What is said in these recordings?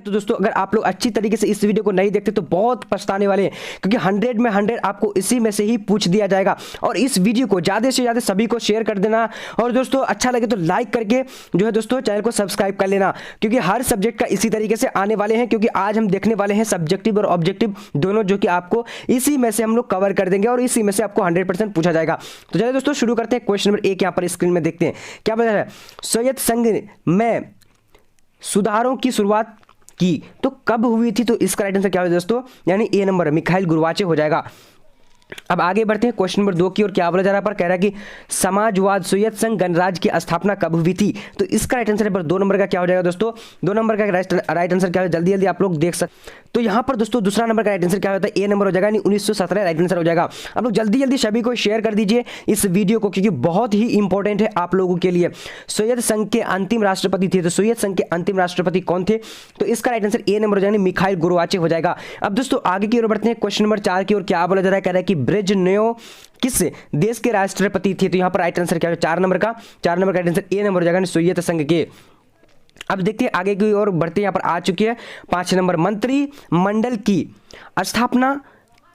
तो दोस्तों अगर आप लोग अच्छी तरीके से इस वीडियो को नहीं देखते तो बहुत पछताने वाले हैं, क्योंकि 100 में 100 आपको इसी में से ही पूछ दिया जाएगा। और इस वीडियो को ज़्यादा से ज़्यादा सभी को शेयर कर देना, और दोस्तों अच्छा लगे तो लाइक करके जो है दोस्तों चैनल को सब्सक्राइब कर लेना, क्योंकि हर सब्जेक्ट का इसी तरीके से आने वाले हैं। क्योंकि आज हम देखने वाले हैं सब्जेक्टिव और ऑब्जेक्टिव दोनों, जो कि आपको इसी में से हम लोग कवर कर देंगे और इसी में से आपको 100% पूछा जाएगा। तो चलिए दोस्तों शुरू करते हैं। क्वेश्चन नंबर 1 यहाँ पर स्क्रीन में देखते हैं क्या बता रहा है। सोवियत संघ में सुधारों की शुरुआत की तो कब हुई थी? तो इसका राइट आंसर क्या होगा दोस्तों, यानी ए नंबर मिखाइल गोर्बाचेव हो जाएगा। अब आगे बढ़ते हैं क्वेश्चन नंबर 2 की ओर। क्या बोला जा रहा है पर, कह रहा है कि समाजवाद सोवियत संघ गणराज्य की स्थापना कब हुई थी? तो इसका राइट आंसर पर 2 नंबर का क्या हो जाएगा दोस्तों, 2 नंबर का राइट आंसर क्या है, जल्दी जल्दी आप लोग देख सकते। तो यहाँ पर दोस्तों दूसरा नंबर का राइट आंसर क्या होता है, ए नंबर हो जाएगा, यानी 1917 राइट आंसर हो जाएगा। आप लोग जल्दी जल्दी सभी को शेयर कर दीजिए इस वीडियो को, क्योंकि बहुत ही इंपॉर्टेंट है आप लोगों के लिए। सोवियत संघ के अंतिम राष्ट्रपति थे, तो सोवियत संघ के अंतिम राष्ट्रपति कौन थे? तो इसका राइट आंसर ए नंबर हो जाएगा, मिखाइल गोर्बाचेव हो जाएगा। अब दोस्तों आगे की ओर बढ़ते हैं क्वेश्चन नंबर 4 की ओर। क्या बोला जा रहा है, कह रहा है कि ब्रेजनेव किस देश के राष्ट्रपति थे? तो यहाँ पर राइट आंसर क्या है, 4 नंबर का राइट आंसर ए नंबर हो जाएगा, सोवियत संघ के। अब देखते हैं आगे की ओर बढ़ते हैं। यहाँ पर आ चुकी है 5 नंबर, मंत्रिमंडल की स्थापना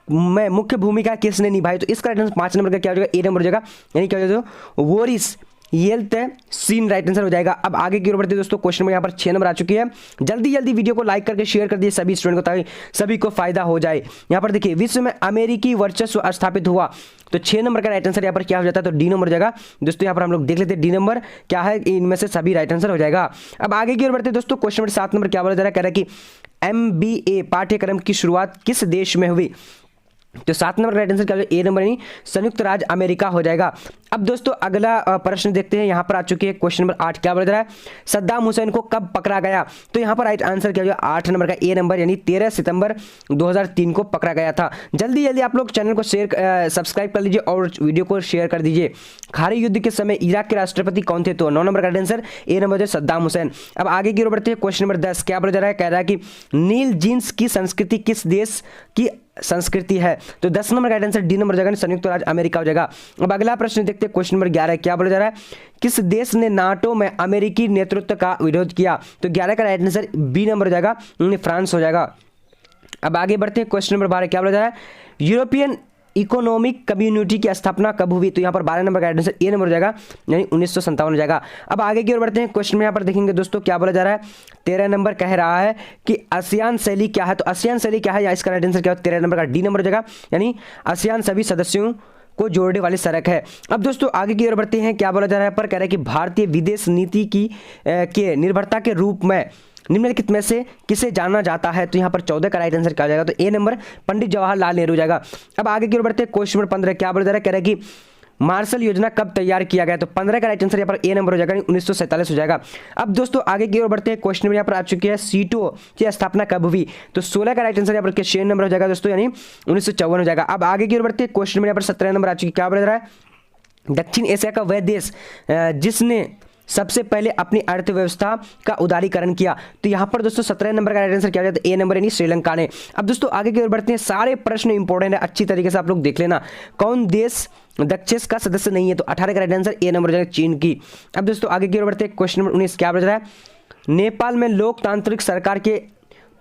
में मुख्य भूमिका किसने निभाई? तो इसका राइट आंसर 5 नंबर का क्या हो जाएगा, ए नंबर हो जाएगा, यानी क्या हो जाएगा, बोरिस येल्त्सिन राइट आंसर हो जाएगा। अब आगे की ओर बढ़ते हैं दोस्तों। क्वेश्चन नंबर यहाँ पर 6 नंबर आ चुकी है। जल्दी जल्दी वीडियो को लाइक करके शेयर कर दिए सभी स्टूडेंट को, ताकि सभी को फायदा हो जाए। यहाँ पर देखिए, विश्व में अमेरिकी वर्चस्व स्थापित हुआ, तो 6 नंबर का राइट आंसर यहाँ पर क्या हो जाता है, तो डी नंबर हो जाएगा। दोस्तों यहाँ पर हम लोग देख लेते हैं डी नंबर क्या है, इनमें से सभी राइट आंसर हो जाएगा। अब आगे की ओर बढ़ते हैं दोस्तों। क्वेश्चन नंबर 7 नंबर क्या बोला जा रहा है, कह रहा है कि MBA पाठ्यक्रम की शुरुआत किस देश में हुई? तो 7 नंबर का राइट आंसर क्या होगा, ए नंबर यानी संयुक्त राज्य अमेरिका हो जाएगा। अब दोस्तों अगला प्रश्न देखते हैं। यहाँ पर आ चुकी है क्वेश्चन नंबर 8। क्या बोला जा रहा है, सद्दाम हुसैन को कब पकड़ा गया? तो यहाँ पर राइट आंसर क्या होगा, 8 नंबर का ए नंबर, यानी 13 सितंबर 2003 को पकड़ा गया था। जल्दी जल्दी आप लोग चैनल को सब्सक्राइब कर लीजिए और वीडियो को शेयर कर दीजिए। खाड़ी युद्ध के समय इराक के राष्ट्रपति कौन थे? तो 9 नंबर का आंसर ए नंबर है, सद्दाम हुसैन। अब आगे की ओर बढ़ते हैं। क्वेश्चन नंबर 10 क्या बोला जा रहा है, कह रहा है कि नील जींस की संस्कृति किस देश की संस्कृति है? तो 10 नंबर का आंसर डी नंबर हो जाएगा, संयुक्त राज्य अमेरिका हो जाएगा। अब अगला प्रश्न देखते हैं। क्वेश्चन नंबर 11 क्या बोला जा रहा है, किस देश ने नाटो में अमेरिकी नेतृत्व का विरोध किया? तो 11 का राइट आंसर बी नंबर हो जाएगा, फ्रांस हो जाएगा। अब आगे बढ़ते हैं। क्वेश्चन नंबर 12 क्या बोला जा रहा है, यूरोपियन इकोनॉमिक कम्युनिटी की स्थापना कब हुई? तो यहाँ पर 12 नंबर का आंसर ए नंबर हो जाएगा, यानी 1957 हो जाएगा। अब आगे की ओर बढ़ते हैं। क्वेश्चन में यहाँ पर देखेंगे दोस्तों क्या बोला जा रहा है, 13 नंबर कह रहा है कि आसियान शैली क्या है? तो आसियान शैली क्या है, या इसका राइट आंसर क्या है, 13 नंबर का डी नंबर हो जाएगा, यानी आसियान सभी सदस्यों को जोड़ने वाली सड़क है। अब दोस्तों आगे की ओर बढ़ते हैं। क्या बोला जा रहा है पर, कह रहा है कि भारतीय विदेश नीति की के निर्भरता के रूप में निम्नलिखित में से किसे जाना जाता है? तो यहाँ पर 14 का राइट आंसर क्या हो जाएगा, तो ए नंबर पंडित जवाहरलाल नेहरू जाएगा। अब आगे की ओर बढ़ते हैं। क्वेश्चन नंबर 15 क्या बोला जा रहा है, कह रहा है कि मार्शल योजना कब तैयार किया गया? तो 15 का राइट आंसर यहाँ पर ए नंबर हो जाएगा, 1947 हो जाएगा। अब दोस्तों आगे की ओर बढ़ते हैं। क्वेश्चन नंबर यहाँ पर आ चुकी है, सीटों की स्थापना कब हुई? तो 16 का राइट आंसर यहाँ पर 6 नंबर हो जाएगा दोस्तों, यानी 1954 हो जाएगा। अब आगे की ओर बढ़ते हैं। क्वेश्चन नंबर यहाँ पर 17 नंबर आ चुकी है। क्या बोला जा रहा है, दक्षिण एशिया का वह देश जिसने सबसे पहले अपनी अर्थव्यवस्था का उदारीकरण किया? तो यहाँ पर दोस्तों 17 नंबर का राइट आंसर क्या हो जाता है, ए नंबर, यानी श्रीलंका ने। अब दोस्तों आगे की ओर बढ़ते हैं। सारे प्रश्न इंपॉर्टेंट है, अच्छी तरीके से आप लोग देख लेना। कौन देश दक्षेस का सदस्य नहीं है? तो 18 का राइट आंसर ए नंबर हो जाएगा, चीन की। अब दोस्तों आगे की ओर बढ़ते हैं। क्वेश्चन नंबर 19 क्या बच रहा है, नेपाल में लोकतांत्रिक सरकार के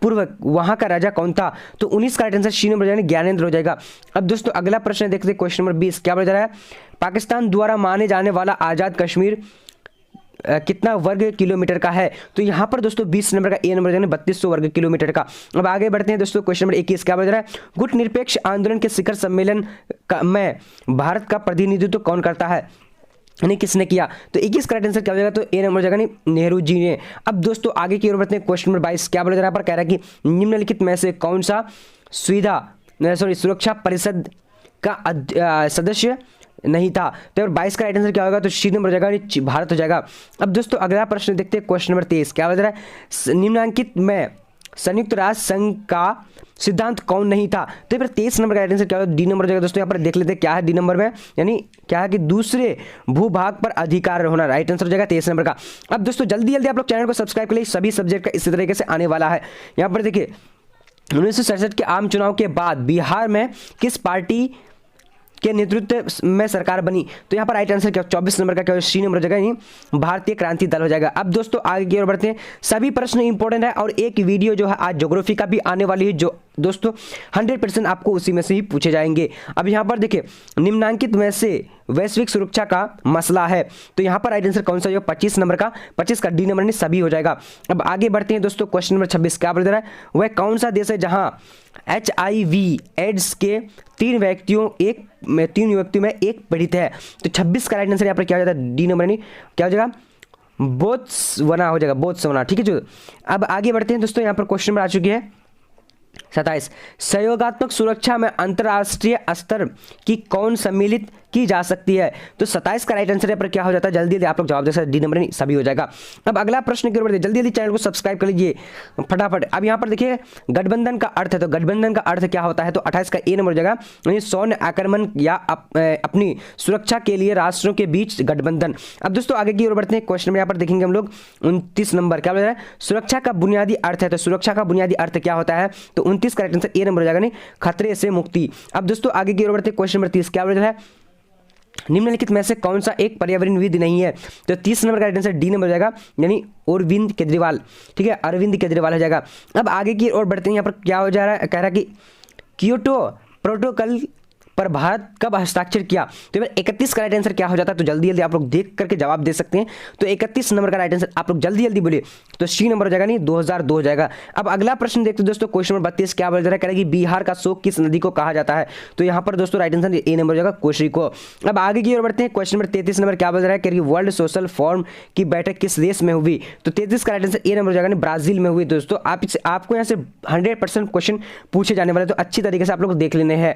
पूर्व वहां का राजा कौन था? तो 19 का right answer C number Gyanendra हो जाएगा। अब दोस्तों अगला प्रश्न देखते हैं। क्वेश्चन नंबर 20 क्या बच रहा है, पाकिस्तान द्वारा माने जाने वाला आजाद कश्मीर कितना वर्ग किलोमीटर का है? तो यहाँ पर दोस्तों 20 नंबर का ए नंबर यानी 3200 वर्ग किलोमीटर का। अब आगे बढ़ते हैं दोस्तों। क्वेश्चन नंबर 21 क्या बच रहा है, गुट निरपेक्ष आंदोलन के शिखर सम्मेलन में भारत का प्रतिनिधित्व कौन करता है, यानी किसने किया? तो 21 का राइट आंसर क्या हो जाएगा, तो ए नंबर हो जाएगा, नहीं नेहरू जी ने। अब दोस्तों आगे की ओर बढ़ते हैं। क्वेश्चन नंबर 22 क्या बोला जा रहा है पर, कह रहा है कि निम्नलिखित में से कौन सा सुरक्षा परिषद का सदस्य नहीं था? तो 22 का राइट आंसर क्या होगा, तो सी नंबर हो जाएगा, भारत हो जाएगा। अब दोस्तों अगला प्रश्न देखते हैं। क्वेश्चन नंबर 23 क्या बता रहा है, निम्नलिखित में संयुक्त राष्ट्र संघ का सिद्धांत कौन नहीं था? तो फिर 23 नंबर का राइट आंसर क्या होगा, डी नंबर हो जाएगा। दोस्तों यहाँ पर देख लेते हैं क्या है डी नंबर में, यानी क्या है कि दूसरे भूभाग पर अधिकार होना, राइट आंसर हो जाएगा 23 नंबर का। अब दोस्तों जल्दी जल्दी आप लोग चैनल को सब्सक्राइब कर लीजिए, सभी सब्जेक्ट का इसी तरीके से आने वाला है। यहाँ पर देखिए 1967 के आम चुनाव के बाद बिहार में किस पार्टी के नेतृत्व में सरकार बनी। तो यहाँ पर राइट आंसर क्या 24 नंबर का क्या सी नंबर हो जाएगा, यानी भारतीय क्रांति दल हो जाएगा। अब दोस्तों आगे की ओर बढ़ते हैं, सभी प्रश्न इंपॉर्टेंट है और एक वीडियो जो है आज ज्योग्राफी का भी आने वाली है, जो दोस्तों 100% आपको उसी में से ही पूछे जाएंगे। अब यहाँ पर देखिए निम्नांकित में से वैश्विक सुरक्षा का मसला है, तो यहाँ पर राइट आंसर कौन सा हो, 25 नंबर का, 25 का डी नंबर नहीं सभी हो जाएगा। अब आगे बढ़ते हैं दोस्तों, क्वेश्चन नंबर 26 क्या बोल रहा है, वह कौन सा देश है जहां HIV एड्स के 3 व्यक्तियों में एक पीड़ित है। तो 26 का राइट आंसर यहाँ पर क्या हो जाता है, डी नंबर नहीं क्या हो जाएगा, बोत्सवाना हो जाएगा, बोत्सवाना। ठीक है जो, अब आगे बढ़ते हैं दोस्तों, यहाँ पर क्वेश्चन नंबर आ चुकी है 27, सहयोगात्मक सुरक्षा में अंतर्राष्ट्रीय स्तर की कौन सम्मिलित की जा सकती है। तो 27 का राइट आंसर पर क्या हो जाता है, जल्दी जल्दी आप लोग जवाब दे सकते, डी नंबर नहीं सभी हो जाएगा। अब अगला प्रश्न की ओर बढ़ते, जल्दी जल्दी चैनल को सब्सक्राइब कर लीजिए फटाफट। अब यहाँ पर देखिए गठबंधन का अर्थ है, तो गठबंधन का अर्थ क्या होता है, तो 28 का ए नंबर हो जाएगा, यानी सैन्य आक्रमण या अपनी सुरक्षा के लिए राष्ट्रों के बीच गठबंधन। अब दोस्तों आगे की ओर बढ़ते हैं, क्वेश्चन में यहाँ पर देखेंगे हम लोग 29 नंबर क्या बोल रहा है, सुरक्षा का बुनियादी अर्थ है। तो सुरक्षा का बुनियादी अर्थ क्या होता है, तो 29 का राइट आंसर ए नंबर हो जाएगा, नहीं खतरे से मुक्ति। अब दोस्तों आगे की ओर बढ़ते हैं, क्वेश्चन नंबर 30 क्या बोल रहा है, निम्नलिखित में से कौन सा एक पर्यावरणविद नहीं है। तो 30 नंबर का राइट आंसर डी नंबर हो जाएगा, यानी अरविंद केजरीवाल। ठीक है, अरविंद केजरीवाल हो जाएगा। अब आगे की ओर बढ़ते हैं, यहाँ पर क्या हो जा रहा है, कह रहा है कि कियोटो प्रोटोकॉल पर भारत कब हस्ताक्षर किया। तो 31 का राइट आंसर क्या हो जाता है, तो जल्दी जल्दी आप लोग देख करके जवाब दे सकते हैं। तो 31 नंबर का राइट आंसर आप लोग जल्दी जल्दी बोलिए, तो सी नंबर हो जाएगा, नहीं 2002 हो जाएगा। अब अगला प्रश्न देखते हैं दोस्तों, क्वेश्चन नंबर 32 क्या बोल रहा है, करेगी बिहार का शोक किस नदी को कहा जाता है। तो यहाँ पर दोस्तों राइट आंसर ए नंबर हो जाएगा, कोसी को। अब आगे की ओर बढ़ते हैं, क्वेश्चन नंबर 33 नंबर क्या बोल रहा है, करेगी वर्ल्ड सोशल फोरम की बैठक किस देश में हुई। तो 33 का राइट आंसर ए नंबर हो जाएगा, ब्राजील में हुई। दोस्तों आपको यहाँ से 100% क्वेश्चन पूछे जाने वाले, तो अच्छी तरीके से आप लोग देख लेने हैं।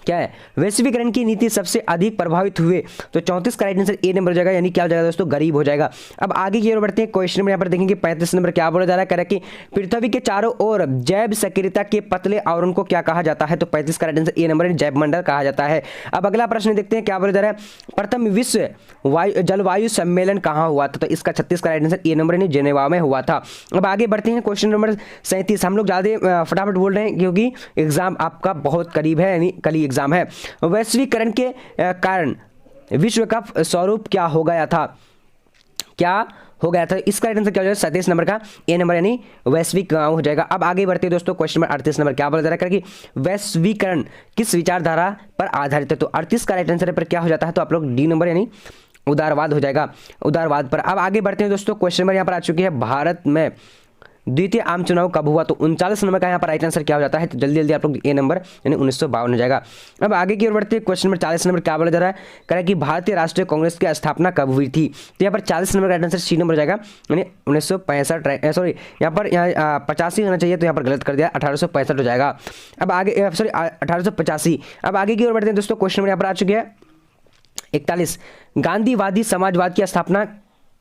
क्या है, वैश्वीकरण की नीति सबसे अधिक प्रभावित हुए। तो 34 का राइट आंसर ए नंबर हो जाएगा, यानी क्या हो जाएगा दोस्तों, गरीब हो जाएगा। अब आगे की ओर बढ़ते हैं, क्वेश्चन में यहाँ पर देखेंगे 35 नंबर क्या बोला जा रहा है, कह रहा है कि पृथ्वी के चारों ओर जैव सक्रियता के पतले आवरण को क्या कहा जाता है। तो 35 का राइट आंसर ए नंबर, जैव मंडल कहा जाता है। अब अगला प्रश्न देखते हैं, क्या बोला जा रहा है, प्रथम विश्व जलवायु सम्मेलन कहाँ हुआ था। तो इसका 36 का राइट आंसर ए नंबर, यानी जेनेवा में हुआ था। अब आगे बढ़ते हैं, क्वेश्चन नंबर 37। हम लोग ज़्यादा फटाफट बोल रहे हैं क्योंकि एग्जाम आपका बहुत करीब है, यानी कल ही एग्जाम है। वैश्वीकरण के कारण विश्व का स्वरूप क्या हो गया था, क्या हो गया था। इसका आंसर क्या हो जाएगा, 37 नंबर का ए नंबर, यानी वैश्विक गांव हो जाएगा। अब आगे बढ़ते हैं दोस्तों, क्वेश्चन नंबर 38 नंबर क्या बोला जा रहा है कि वैश्वीकरण किस विचारधारा पर आधारित है। तो 38 का राइट आंसर पर क्या हो जाता है, तो आप लोग डी नंबर, यानी उदारवाद हो जाएगा, उदारवाद पर। अब आगे बढ़ते हैं दोस्तों, क्वेश्चन नंबर यहाँ पर आ चुकी है, भारत में द्वितीय आम चुनाव कब हुआ। तो 39 नंबर का यहाँ पर राइट आंसर क्या हो जाता है, तो जल्दी जल्दी आप लोग ए नंबर, यानी 1952 हो जाएगा। अब आगे की ओर बढ़ते हैं, क्वेश्चन नंबर 40 नंबर क्या बोला जा रहा है, कह रहा है कि भारतीय राष्ट्रीय कांग्रेस की स्थापना कब हुई थी। तो यहाँ पर 40 नंबर का राइट आंसर सी नंबर हो जाएगा, यानी 1965, सॉरी यहाँ पर 85 होना चाहिए, तो यहाँ पर गलत कर दिया, 1865 हो जाएगा। अब आगे सॉरी 1885। अब आगे की ओर बढ़ते हैं दोस्तों, क्वेश्चन नंबर यहाँ पर आ चुके हैं 41, गांधीवादी समाजवाद की स्थापना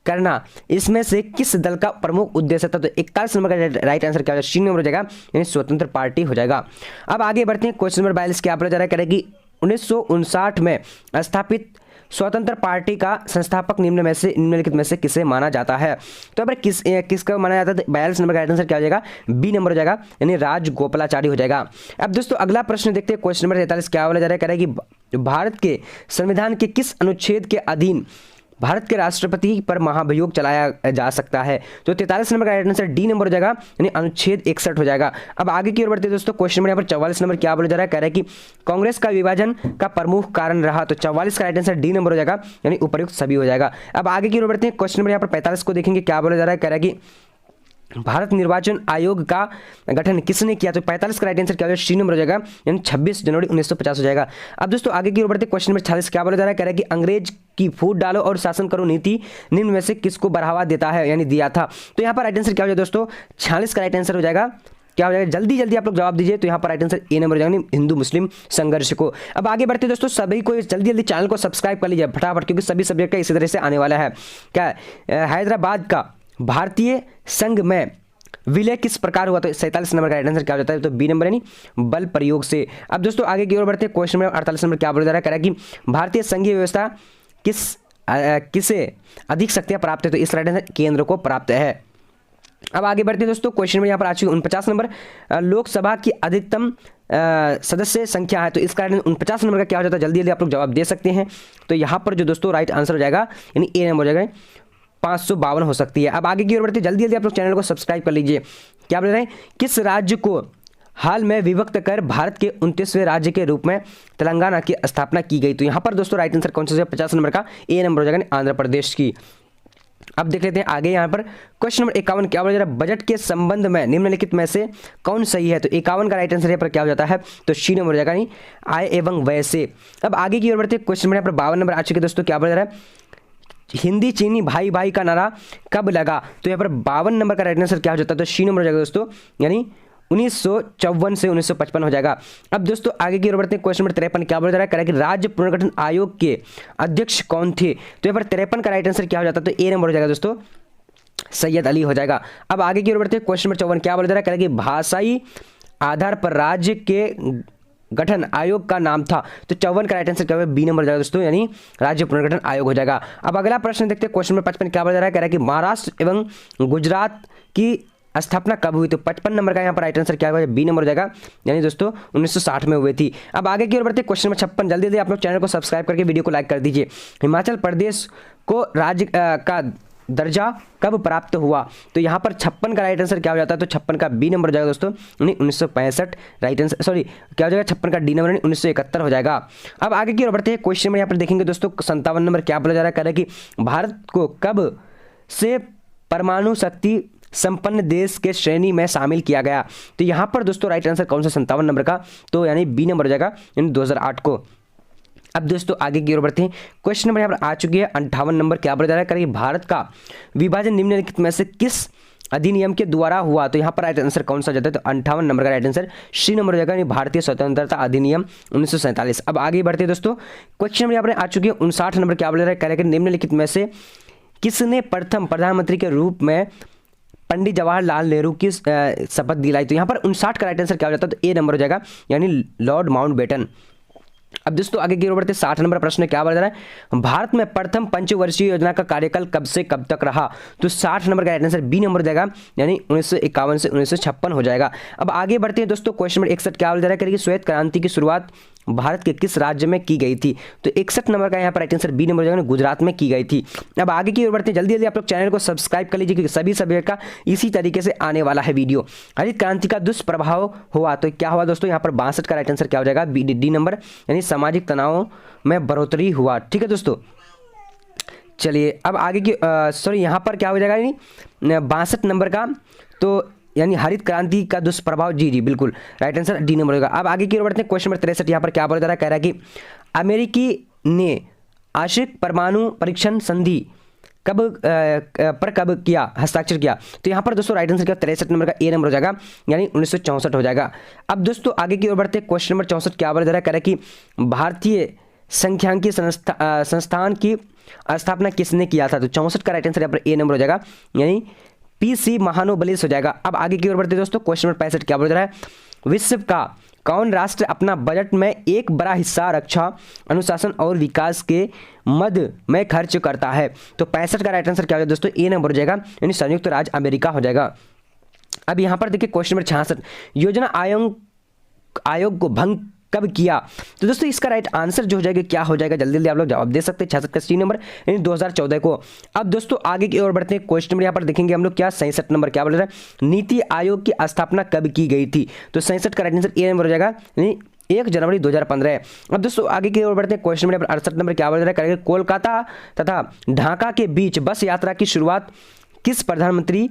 करना इसमें से किस दल का प्रमुख उद्देश्य था। तो 41 नंबर का राइट आंसर क्या हो जाएगा, सी नंबर हो जाएगा, यानी स्वतंत्र पार्टी हो जाएगा। अब आगे बढ़ते हैं, क्वेश्चन नंबर 42 क्या बोला जा रहा है, करेगी 1959 में स्थापित स्वतंत्र पार्टी का संस्थापक निम्नलिखित में से किसे माना जाता है। तो अब किसका माना जाता है, 42 नंबर का राइट आंसर क्या हो जाएगा, बी नंबर हो जाएगा, यानी राजगोपालाचारी हो जाएगा। अब दोस्तों अगला प्रश्न देखते हैं, क्वेश्चन नंबर 43 क्या बोला जा रहा है, करेगी भारत के संविधान के किस अनुच्छेद के अधीन भारत के राष्ट्रपति पर महाभियोग चलाया जा सकता है। तो 43 नंबर का राइट आंसर डी नंबर हो जाएगा, यानी अनुच्छेद 61 हो जाएगा। अब आगे की ओर बढ़ते हैं दोस्तों, क्वेश्चन नंबर यहाँ पर 44 नंबर क्या बोला जा रहा है, कह रहा है कि कांग्रेस का विभाजन का प्रमुख कारण रहा। तो 44 का राइट आंसर डी नंबर हो जाएगा, यानी उपर्युक्त सभी हो जाएगा। अब आगे की ओर बढ़ते हैं, क्वेश्चन नंबर यहाँ पर 45 को देखेंगे, क्या बोला जा रहा है, कह रहा है कि भारत निर्वाचन आयोग का गठन किसने किया। तो 45 का राइट आंसर क्या हो जाएगा, सी नंबर हो जाएगा, यानी 26 जनवरी 1950 हो जाएगा। अब दोस्तों आगे की ओर बढ़ते, क्वेश्चन नंबर 46 क्या बोला जा रहा है, कह रहा है कि अंग्रेज की फूट डालो और शासन करो नीति निम्न में से किसको बढ़ावा देता है, यानी दिया था। तो यहाँ पर राइट आंसर क्या हो जाएगा दोस्तों, 46 का राइट आंसर हो जाएगा, क्या हो जाएगा, जल्दी जल्दी आप लोग जवाब दीजिए। तो यहाँ पर राइट आंसर ए नंबर हो जाएगा, हिंदू मुस्लिम संघर्ष को। अब आगे बढ़ते दोस्तों, सभी को जल्दी जल्दी चैनल को सब्सक्राइब कर लीजिए फटाफट, क्योंकि सभी सब्जेक्ट का इसी तरह से आने वाला है। क्या हैदराबाद का भारतीय संघ में विलय किस प्रकार हुआ। तो 47 नंबर का राइट आंसर क्या हो जाता है, तो बी नंबर, यानी बल प्रयोग से। अब दोस्तों आगे की ओर बढ़ते हैं, क्वेश्चन नंबर 48 नंबर क्या बोला जा रहा है, कह रहा है कि भारतीय संघीय व्यवस्था किसे अधिक शक्तियां प्राप्त है। तो इस राइट आंसर केंद्र को प्राप्त है। अब आगे बढ़ते हैं दोस्तों, क्वेश्चन में यहाँ पर आ चुकी 49 नंबर, लोकसभा की अधिकतम सदस्य संख्या है, तो इसका 49 नंबर का क्या हो जाता है, जल्दी जल्दी आप लोग जवाब दे सकते हैं। तो यहाँ पर जो दोस्तों राइट आंसर हो जाएगा यानी ए नंबर हो जाएगा 552 हो सकती है। अब आगे की ओर बढ़ते हैं, जल्दी जल्दी आप लोग चैनल को सब्सक्राइब कर लीजिए। क्या बोल रहे हैं, किस राज्य को हाल में विभक्त कर भारत के 29वें राज्य के रूप में तेलंगाना की स्थापना की गई? तो यहाँ पर दोस्तों राइट आंसर कौन सा है, 50 नंबर का ए नंबर हो जाएगा आंध्र प्रदेश की। अब देख लेते हैं आगे यहाँ पर क्वेश्चन नंबर 51 क्या बोला जा रहा है, बजट के संबंध में निम्नलिखित में से कौन सही है? तो 51 का राइट आंसर यहाँ पर क्या हो जाता है, तो सी नंबर हो जाएगा नहीं आय एवं व्यय से। अब आगे की ओर बढ़ते हैं, क्वेश्चन नंबर यहाँ पर 52 नंबर आ चुके दोस्तों, क्या बोला जा रहा है, हिंदी चीनी भाई भाई का नारा कब लगा? तो यहाँ पर 52 नंबर का राइट आंसर क्या हो जाता है, तो सी नंबर हो जाएगा दोस्तों यानी 1954 से 1955 हो जाएगा। अब दोस्तों आगे की ओर बढ़ते हैं, क्वेश्चन नंबर 53 क्या बोला जा रहा है कि राज्य पुनर्गठन आयोग के अध्यक्ष कौन थे? तो यहाँ पर 53 का राइट आंसर क्या हो जाता है, तो ए नंबर हो जाएगा दोस्तों सैयद अली हो जाएगा। अब आगे की ओर बढ़ते हैं, क्वेश्चन नंबर 54 क्या बोला जा रहा है कि भाषाई आधार पर राज्य के गठन आयोग का नाम था? तो 54 का राइट आंसर क्या होगा, बी नंबर हो जाएगा दोस्तों यानी राज्य पुनर्गठन आयोग हो जाएगा। अब अगला प्रश्न देखते हैं, क्वेश्चन नंबर 55 क्या बोला जा रहा है, कह रहा है कि महाराष्ट्र एवं गुजरात की स्थापना कब हुई? तो 55 नंबर का यहाँ पर राइट आंसर क्या होगा, बी नंबर हो जाएगा यानी दोस्तों 1960 में हुई थी। अब आगे की ओर बढ़ते हैं, क्वेश्चन नंबर 56 जल्दी जल्दी आप लोग चैनल को सब्सक्राइब करके वीडियो को लाइक कर दीजिए। हिमाचल प्रदेश को राज्य का दर्जा कब प्राप्त हुआ? तो यहाँ पर 56 का राइट आंसर क्या हो जाता है, तो 56 का बी नंबर हो जाएगा दोस्तों 1965 राइट आंसर, सॉरी क्या हो जाएगा 56 का डी नंबर 1971 हो जाएगा। अब आगे की ओर बढ़ते हैं, क्वेश्चन में यहाँ पर देखेंगे दोस्तों 57 नंबर क्या बोला जा रहा है, कह रहा है कि भारत को कब से परमाणु शक्ति संपन्न देश के श्रेणी में शामिल किया गया? तो यहाँ पर दोस्तों राइट आंसर कौन सा 57 नंबर का, तो यानी बी नंबर हो जाएगा यानी 2008 को। अब दोस्तों आगे की ओर बढ़ते हैं, क्वेश्चन नंबर यहाँ पर आ चुकी है 58 नंबर क्या बोला जा रहा है, भारत का विभाजन निम्नलिखित में से किस अधिनियम के द्वारा हुआ? तो यहाँ पर राइट आंसर कौन सा जाता है, तो 58 नंबर का राइट आंसर सी नंबर हो जाएगा यानी भारतीय स्वतंत्रता अधिनियम 1947। अब आगे बढ़ते हैं दोस्तों, क्वेश्चन नंबर यहाँ पर आ चुकी है 59 नंबर क्या बोला जा रहा है, निम्नलिखित में से किसने प्रथम प्रधानमंत्री के रूप में पंडित जवाहरलाल नेहरू की शपथ दिलाई? तो यहाँ पर 59 का राइट आंसर क्या हो जाता है, तो ए नंबर हो जाएगा यानी लॉर्ड माउंटबेटन। अब दोस्तों आगे की ओर बढ़ते 60 नंबर प्रश्न क्या बोला जा रहा है, भारत में प्रथम पंचवर्षीय योजना का कार्यकाल कब से कब तक रहा? तो 60 नंबर का राइट आंसर बी नंबर हो जाएगा यानी 1951 से 1956 हो जाएगा। अब आगे बढ़ते हैं दोस्तों, क्वेश्चन नंबर 61 क्या बोला जा रहा है, श्वेत क्रांति की शुरुआत भारत के किस राज्य में की गई थी? तो 61 नंबर का यहाँ पर राइट आंसर बी नंबर हो जाएगा, गुजरात में की गई थी। अब आगे की ओर बढ़ते हैं, जल्दी जल्दी आप लोग चैनल को सब्सक्राइब कर लीजिए क्योंकि सभी सब्जेक्ट का इसी तरीके से आने वाला है वीडियो। हरित क्रांति का दुष्प्रभाव हुआ, तो क्या हुआ दोस्तों, यहाँ पर 62 का राइट आंसर क्या हो जाएगा, डी नंबर यानी सामाजिक तनाव में बढ़ोतरी हुआ। ठीक है दोस्तों, चलिए अब आगे की सॉरी यहाँ पर क्या हो जाएगा यानी 62 नंबर का, तो यानी हरित क्रांति का दुष्प्रभाव, जी बिल्कुल राइट आंसर डी नंबर होगा। अब आगे की ओर बढ़ते हैं, क्वेश्चन नंबर 63 यहाँ पर क्या बोला जा रहा है, कह रहा है कि अमेरिकी ने आंशिक परमाणु परीक्षण संधि कब किया, हस्ताक्षर किया? तो यहाँ पर दोस्तों राइट आंसर क्या 63 नंबर का ए नंबर हो जाएगा यानी 1964 हो जाएगा। अब दोस्तों आगे की ओर बढ़ते हैं, क्वेश्चन नंबर 64 क्या बोला जा रहा है, कह रहा है कि भारतीय सांख्यिकी संस्थान की स्थापना किसने किया था? तो 64 का राइट आंसर यहाँ पर ए नंबर हो जाएगा यानी पीसी महानोबलिस हो जाएगा। अब आगे की ओर बढ़ते दोस्तों, क्वेश्चन नंबर 65 क्या बोल रहा है, विश्व का कौन राष्ट्र अपना बजट में एक बड़ा हिस्सा रक्षा, अनुशासन और विकास के मद में खर्च करता है? तो 65 का राइट आंसर क्या हो जाएगा दोस्तों, ए नंबर हो जाएगा यानी संयुक्त राज्य अमेरिका हो जाएगा। अब यहाँ पर देखिए क्वेश्चन नंबर 66, योजना आयोग को भंग कब किया? तो दोस्तों इसका राइट आंसर जो हो जाएगा क्या हो जाएगा, जल्दी जल्दी आप लोग जवाब दे सकते हैं। 66 का सी नंबर यानी 2014 को। अब दोस्तों आगे की ओर बढ़ते हैं, क्वेश्चन नंबर यहाँ पर देखेंगे हम लोग क्या 67 नंबर क्या बोल रहा है, नीति आयोग की स्थापना कब की गई थी? तो 67 का राइट आंसर ए नंबर हो जाएगा यानी 1 जनवरी 2015। अब दोस्तों आगे की ओर बढ़ते हैं, क्वेश्चन नंबर 68 नंबर क्या बोल रहा है, कोलकाता तथा ढाका के बीच बस यात्रा की शुरुआत किस प्रधानमंत्री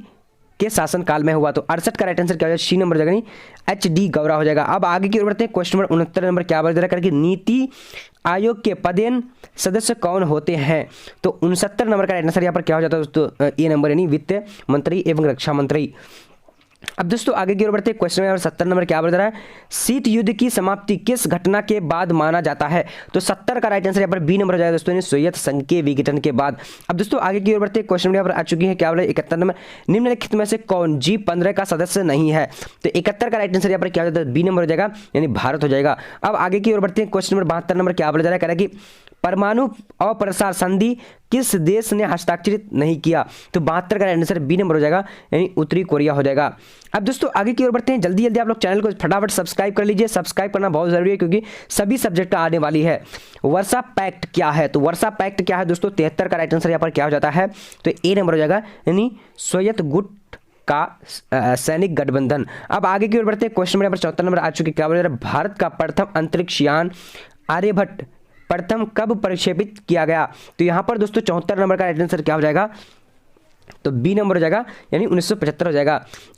के शासनकाल में हुआ? तो 68 का राइट आंसर क्या हो जाएगा, सी नंबर हो जाएगा HD गौरा हो जाएगा। अब आगे की ओर बढ़ते हैं, क्वेश्चन नंबर 69 नंबर क्या बोल रहा है कि नीति आयोग के पदेन सदस्य कौन होते हैं? तो 69 नंबर का राइट आंसर यहाँ पर क्या हो जाता है दोस्तों, ए नंबर यानी वित्त मंत्री एवं रक्षा मंत्री। अब दोस्तों आगे की ओर बढ़ते हैं, क्वेश्चन नंबर 70 नंबर क्या बोल रहा है, शीत युद्ध की समाप्ति किस घटना के बाद माना जाता है? तो 70 का राइट आंसर यहाँ पर बी नंबर हो जाएगा दोस्तों, सोवियत संघ के विघटन के बाद। अब दोस्तों आगे की ओर बढ़ते हैं, क्वेश्चन यहाँ पर आ चुकी है क्या बोल रहा है 71 नंबर, निम्नलिखित में से कौन G15 का सदस्य नहीं है? तो 71 का राइट आंसर यहाँ पर क्या हो जाता है, बी नंबर हो जाएगा यानी भारत हो जाएगा। अब आगे की ओर बढ़ते हैं, क्वेश्चन नंबर 72 नंबर क्या बोला जा रहा है, कह रहा है कि परमाणु अप्रसार संधि किस देश ने हस्ताक्षरित नहीं किया? तो 72 का आंसर बी नंबर हो जाएगा, यानी उत्तरी कोरिया हो जाएगा। अब दोस्तों आगे की ओर बढ़ते हैं। जल्दी जल्दी आप लोग चैनल को फटाफट सब्सक्राइब कर लीजिए। सब्सक्राइब करना बहुत जरूरी है क्योंकि सभी सब्जेक्ट आने वाली है। वर्सा पैक्ट क्या है? तो वर्सा पैक्ट क्या है दोस्तों? 73 का राइट आंसर यहाँ पर क्या हो जाता है? तो ए नंबर हो जाएगा, यानी सोवियत गुट का सैनिक गठबंधन। अब आगे की ओर बढ़ते हैं। क्वेश्चन नंबर 74 नंबर आ चुके, क्या बोल रहा है? भारत का प्रथम अंतरिक्ष यान आर्यभट्ट प्रथम कब प्रक्षेपित किया गया? तो यहाँ पर दोस्तों 74 नंबर का राइट आंसर क्या हो जाएगा? तो बी नंबर हो जाएगा, यानी 1975 हो जाएगा।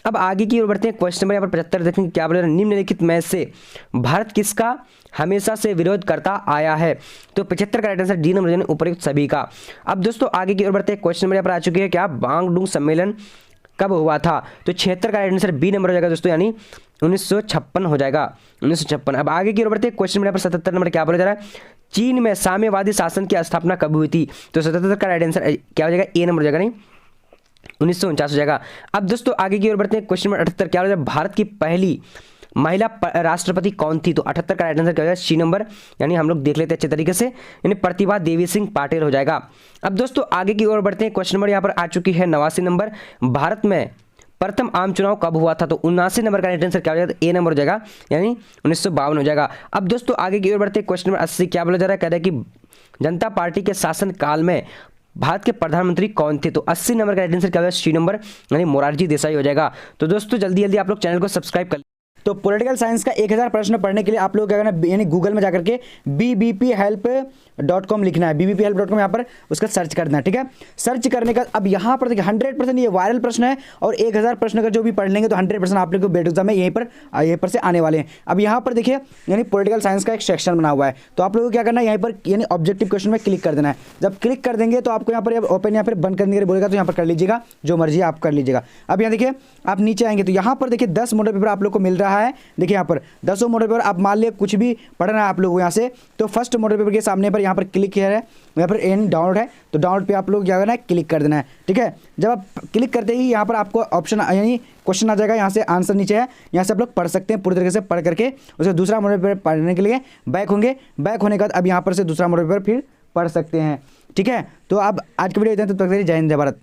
अब आगे की ओर बढ़ते हैं। क्वेश्चन नंबर यहाँ पर 75 देखेंगे, क्या बोल रहे हैं? निम्नलिखित में से भारत किसका हमेशा से विरोध करता आया है? तो 75 का राइट आंसर डी नंबर, यानी उपयुक्त सभी का। अब दोस्तों आगे की ओर बढ़ते हैं। क्वेश्चन नंबर यहाँ पर आ चुकी है, क्या बांगडुंग सम्मेलन कब हुआ था? तो 76 का राइट आंसर बी नंबर हो जाएगा दोस्तों, यानी 1956 हो जाएगा, 1956। अब आगे की ओर बढ़ते हैं। क्वेश्चन नंबर 77 नंबर क्या बोला जा रहा है? चीन में साम्यवादी शासन की स्थापना कब हुई थी? तो 77 का राइट आंसर क्या हो जाएगा? ए नंबर हो जाएगा, नहीं 1949 हो जाएगा। अब दोस्तों आगे की ओर बढ़ते हैं। क्वेश्चन नंबर 78 क्या हो जाएगा? भारत की पहली महिला राष्ट्रपति कौन थी? तो 78 का राइट आंसर क्या हो जाएगा? सी नंबर, यानी हम लोग देख लेते हैं अच्छे तरीके से, यानी प्रतिभा देवी सिंह पाटिल हो जाएगा। अब दोस्तों आगे की ओर बढ़ते हैं। क्वेश्चन नंबर यहाँ पर आ चुकी है 89 नंबर, भारत में प्रथम आम चुनाव कब हुआ था? तो 79 नंबर का राइट आंसर क्या हो जाएगा? ए नंबर हो जाएगा, यानी 1952 हो जाएगा। अब दोस्तों आगे की ओर बढ़ते हैं। क्वेश्चन नंबर 80 क्या बोला जा रहा है? कह रहा है कि जनता पार्टी के शासन काल में भारत के प्रधानमंत्री कौन थे? तो 80 नंबर का राइट आंसर क्या हो जाएगा? सी नंबर, यानी मोरारजी देसाई हो जाएगा। तो दोस्तों जल्दी जल्दी आप लोग चैनल को सब्सक्राइब कर। तो पॉलिटिकल साइंस का 1000 प्रश्न पढ़ने के लिए आप लोग क्या करना, यानी गूगल में जाकर के bbphelp.com लिखना है, bbphelp.com यहाँ पर उसका सर्च करना है, ठीक है। सर्च करने का अब यहाँ पर देखिए 100% ये वायरल प्रश्न है और 1000 प्रश्न अगर जो भी पढ़ लेंगे तो 100% आप लोग को बोर्ड एग्जाम में यहीं पर से आने वाले हैं। अब यहाँ पर देखिए, यानी पॉलिटिकल साइंस का एक सेक्शन बना हुआ है, तो आप लोगों को क्या करना है, यहाँ पर यानी ऑब्जेक्टिव क्वेश्चन में क्लिक कर देना है। जब क्लिक कर देंगे तो आपको यहाँ पर ओपन यहाँ पर बंद करने के लिए बोलेगा, तो यहाँ पर कर लीजिएगा, जो मर्जी आप कर लीजिएगा। अब यहाँ देखिए आप नीचे आएंगे तो यहाँ पर देखिए 10 मॉडल पेपर आप लोग को मिल रहा है। देखिए यहाँ पर 10 मॉडल पेपर, आप मान लिया कुछ भी पढ़ना है आप लोग यहाँ से, तो फर्स्ट मॉडल पेपर के सामने पर यहाँ पर क्लिक किया है, यहाँ पर एन डाउनलोड है, तो डाउनलोड पे आप लोग क्या करना है, क्लिक कर देना है, ठीक है। जब आप क्लिक करते ही यहाँ पर आपको ऑप्शन यानी क्वेश्चन आ जाएगा, यहाँ से आंसर नीचे है, यहाँ से आप लोग पढ़ सकते हैं पूरी तरीके से पढ़ करके। उसके दूसरा मॉडल पेपर पढ़ने के लिए बैक होंगे, बैक होने के बाद अब यहाँ पर से दूसरा मॉडल पेपर फिर पढ़ सकते हैं, ठीक है। तो अब आज की वीडियो इतना, तब तक जय हिंद जय भारत।